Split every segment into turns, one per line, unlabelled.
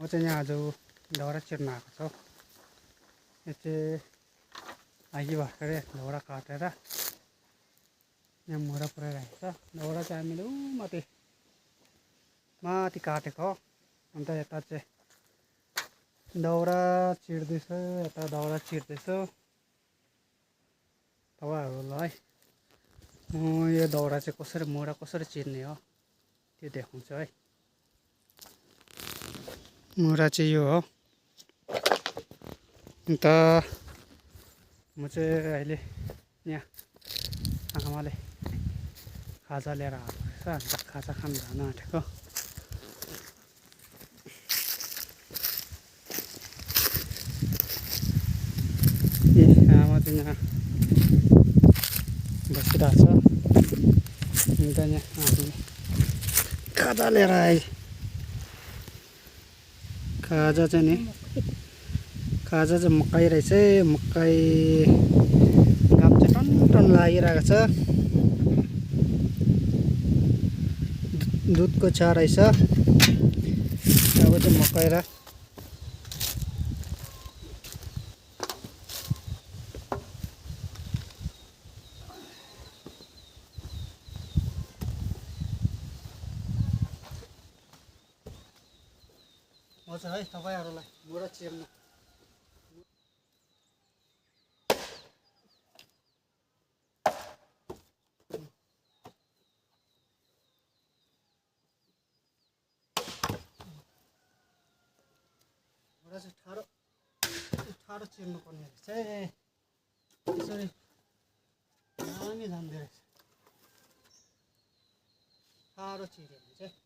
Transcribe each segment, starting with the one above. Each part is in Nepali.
म चाहिँ यहाँ आज दाउरा चिर्न आएको छु। यो चाहिँ अघि भर्खरै दाउरा काटेर यहाँ मुरा पुऱ्याइरहेको छ। दाउरा चाहिँ हामीले माथि काटेको हो। अन्त यता चाहिँ दाउरा चिर्दैछ, यता दाउरा चिर्दैछ। तपाईँहरूलाई म यो दाउरा चाहिँ कसरी मुरा कसरी चिर्ने हो त्यो देखाउँछु है। मुरा चाहिँ यो हो। अन्त म चाहिँ अहिले यहाँ आमाले खाजा लिएर आएको छ। अन्त खाजा खान जान आँटेको। आमा चाहिँ यहाँ बसिरहेको छ। अन्त यहाँ आफूले खाजा लिएर आए। खाजा चाहिँ नि खाजा चाहिँ मकै रहेछ। मकै घाम चाहिँ टन लागिरहेको छ। दुधको चिया रहेछ। अब चाहिँ मकै र आउँछ है तपाईँहरूलाई मुरा चिर्नु। मुरा चाहिँ ठाडो चिर्नु पर्ने रहेछ। यसरी दामी जाँदो रहेछ। ठाडो चिर्यो भने चाहिँ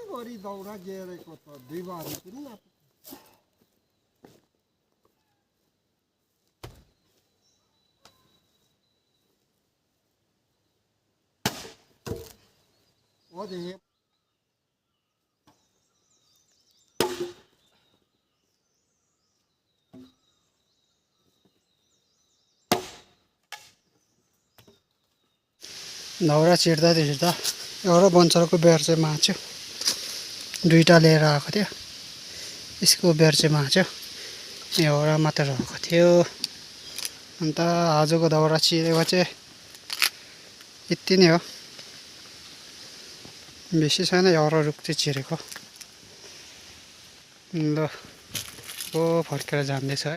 गरी दाउरा गेरेको त 2 बार पनि नाप्नु। ओदे
दाउरा चिर्दा एउटा बन्चरको बेर चाहिँ माच्यो। दुईटा लिएर आएको थियो। यसको बेर चाहिँ माच्यो। एउटा मात्र रहेको थियो। अन्त आजको दाउरा चिरेको चाहिँ यति नै हो। बेसी छैन। एउटा रुख चाहिँ चिरेको। ल फर्केर जाँदैछ है।